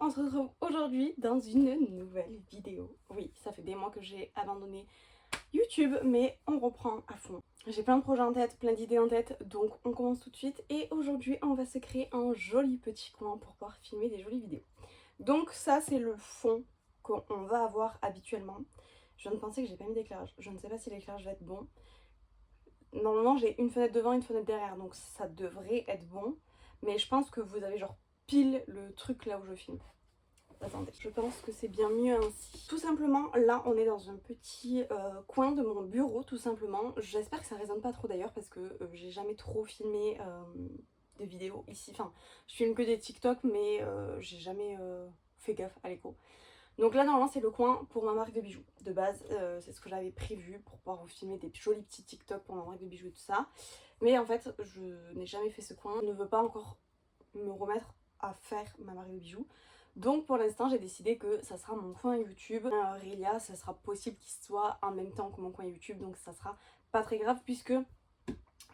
on se retrouve aujourd'hui dans une nouvelle vidéo. Oui, ça fait des mois que j'ai abandonné YouTube, mais on reprend à fond. J'ai plein de projets en tête, plein d'idées en tête, donc on commence tout de suite. Et aujourd'hui, on va se créer un joli petit coin pour pouvoir filmer des jolies vidéos. Donc ça, c'est le fond qu'on va avoir habituellement. Je viens de penser que j'ai pas mis d'éclairage. Je ne sais pas si l'éclairage va être bon. Normalement, j'ai une fenêtre devant, une fenêtre derrière, donc ça devrait être bon. Mais je pense que vous avez genre pile le truc là où je filme. Attendez, je pense que c'est bien mieux ainsi. Tout simplement, là on est dans un petit coin de mon bureau, tout simplement. J'espère que ça résonne pas trop d'ailleurs parce que j'ai jamais trop filmé de vidéos ici. Enfin, je filme que des TikTok, mais j'ai jamais fait gaffe à l'écho. Donc là normalement c'est le coin pour ma marque de bijoux. De base, c'est ce que j'avais prévu pour pouvoir vous filmer des jolis petits TikTok pour ma marque de bijoux et tout ça. Mais en fait, je n'ai jamais fait ce coin. Je ne veux pas encore me remettre à faire ma marque de bijoux. Donc pour l'instant j'ai décidé que ça sera mon coin YouTube. Rélia, ça sera possible qu'il soit en même temps que mon coin YouTube, donc ça sera pas très grave puisque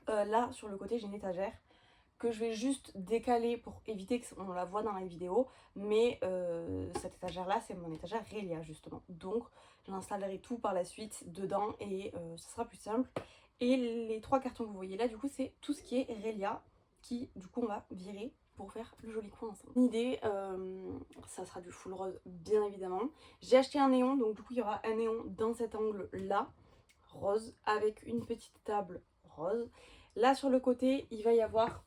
là sur le côté j'ai une étagère que je vais juste décaler pour éviter qu'on la voit dans les vidéos. Mais cette étagère là c'est mon étagère Rélia justement. Donc j'installerai tout par la suite dedans et ça sera plus simple. Et les trois cartons que vous voyez là du coup c'est tout ce qui est Rélia qui du coup on va virer pour faire le joli coin ensemble. L'idée, ça sera du full rose bien évidemment. J'ai acheté un néon, donc du coup il y aura un néon dans cet angle là, rose, avec une petite table rose. Là sur le côté, il va y avoir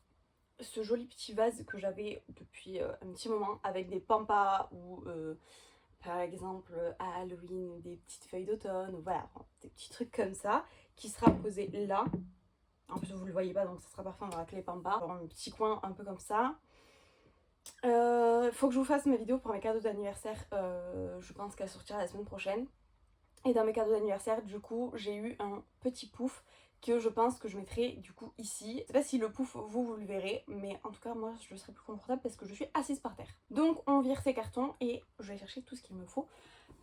ce joli petit vase que j'avais depuis un petit moment avec des pampas ou par exemple à Halloween des petites feuilles d'automne, voilà, des petits trucs comme ça qui sera posé là. En plus vous le voyez pas donc ça sera parfait, on aura que les pampas. Un petit coin un peu comme ça. Faut que je vous fasse ma vidéo pour mes cadeaux d'anniversaire. Je pense qu'elle sortira la semaine prochaine. Et dans mes cadeaux d'anniversaire, du coup, j'ai eu un petit pouf que je pense que je mettrai du coup ici. Je sais pas si le pouf vous le verrez, mais en tout cas moi je serai plus confortable parce que je suis assise par terre. Donc on vire ces cartons et je vais chercher tout ce qu'il me faut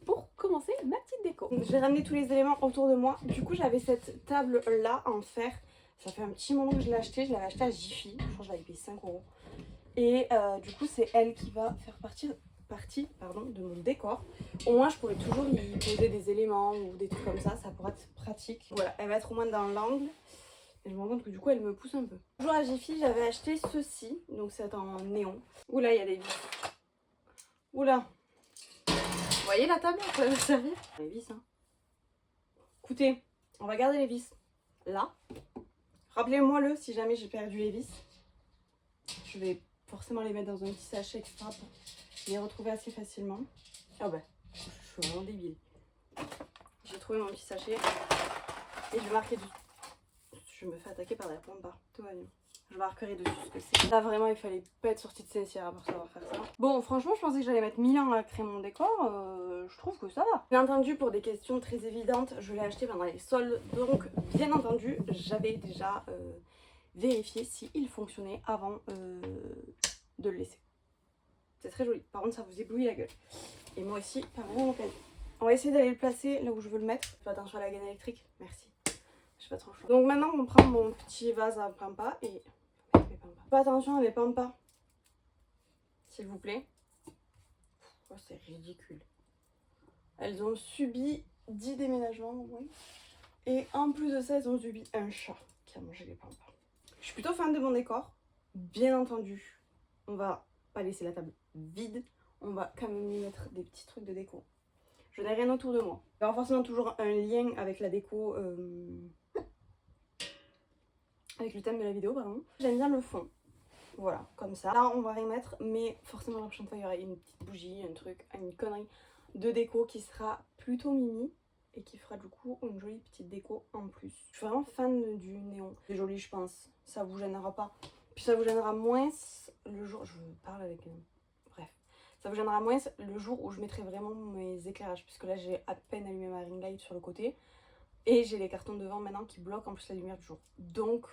pour commencer ma petite déco. J'ai ramené tous les éléments autour de moi. Du coup j'avais cette table là en fer. Ça fait un petit moment que je l'ai acheté. Je l'avais acheté à Jiffy. Je crois que je l'avais payé 5 €. Et du coup c'est elle qui va faire partie de mon décor. Au moins je pourrais toujours y poser des éléments ou des trucs comme ça pourrait être pratique. Voilà, elle va être au moins dans l'angle. Et je me rends compte que du coup elle me pousse un peu. Toujours à Jiffy, j'avais acheté ceci, donc c'est en néon. Oula, il y a des vis. Oula. Vous voyez la table, ça va servir. Les vis, hein. Écoutez, on va garder les vis là. Rappelez-moi le si jamais j'ai perdu les vis. Je vais forcément les mettre dans un petit sachet, etc. pour les retrouver assez facilement. Ah bah, je suis vraiment débile. J'ai trouvé mon petit sachet et je vais marquer dessus. Je me fais attaquer par la pampa. Tout va bien. Je marquerai dessus ce que c'est. Là vraiment il fallait pas être sorti de Saint-Cyr pour savoir faire ça. Bon franchement je pensais que j'allais mettre 1000 ans à créer mon décor. Je trouve que ça va. Bien entendu pour des questions très évidentes je l'ai acheté pendant les soldes. Donc bien entendu j'avais déjà vérifié s'il fonctionnait avant de le laisser. C'est très joli. Par contre ça vous éblouit la gueule. Et moi aussi par la même occasion. On va essayer d'aller le placer là où je veux le mettre. Fais attention à la gaine électrique. Merci. Je suis pas trop chaud. Donc maintenant on prend mon petit vase à pampas et... Fais attention à mes pampas. S'il vous plaît. Oh, c'est ridicule. Elles ont subi 10 déménagements, oui. Et en plus de ça, elles ont subi un chat qui a mangé les pampas. Je suis plutôt fan de mon décor. Bien entendu, on va pas laisser la table vide. On va quand même y mettre des petits trucs de déco. Je n'ai rien autour de moi. Il y aura forcément toujours un lien avec la déco, avec le thème de la vidéo, pardon. J'aime bien le fond. Voilà, comme ça. Là, on va rien mettre, mais forcément la prochaine fois, il y aura une petite bougie, un truc, une connerie de déco qui sera plutôt mimi et qui fera du coup une jolie petite déco en plus. Je suis vraiment fan du néon. C'est joli, je pense. Ça vous gênera pas. Puis ça vous gênera moins le jour... Je parle avec... Bref. Ça vous gênera moins le jour où je mettrai vraiment mes éclairages. Puisque là, j'ai à peine allumé ma ring light sur le côté. Et j'ai les cartons devant maintenant qui bloquent en plus la lumière du jour. Donc,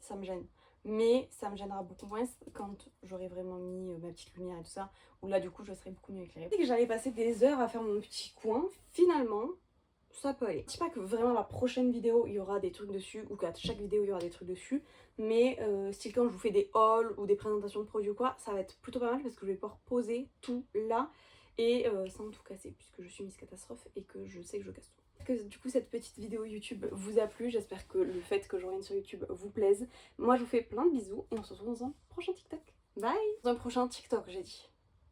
ça me gêne. Mais ça me gênera beaucoup moins quand j'aurai vraiment mis ma petite lumière et tout ça. Où là, du coup, je serai beaucoup mieux éclairée. Et que j'allais passer des heures à faire mon petit coin. Finalement, ça peut aller. Je dis pas que vraiment la prochaine vidéo il y aura des trucs dessus ou qu'à chaque vidéo il y aura des trucs dessus, mais style quand je vous fais des hauls ou des présentations de produits ou quoi, ça va être plutôt pas mal parce que je vais pouvoir poser tout là et sans tout casser puisque je suis Miss Catastrophe et que je sais que je casse tout. Que du coup cette petite vidéo YouTube vous a plu, j'espère que le fait que je revienne sur YouTube vous plaise. Moi je vous fais plein de bisous et on se retrouve dans un prochain TikTok. Bye! Dans un prochain TikTok j'ai dit.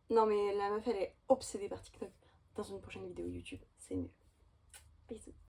Non mais la meuf elle est obsédée par TikTok. Dans une prochaine vidéo YouTube, c'est mieux. Bisous.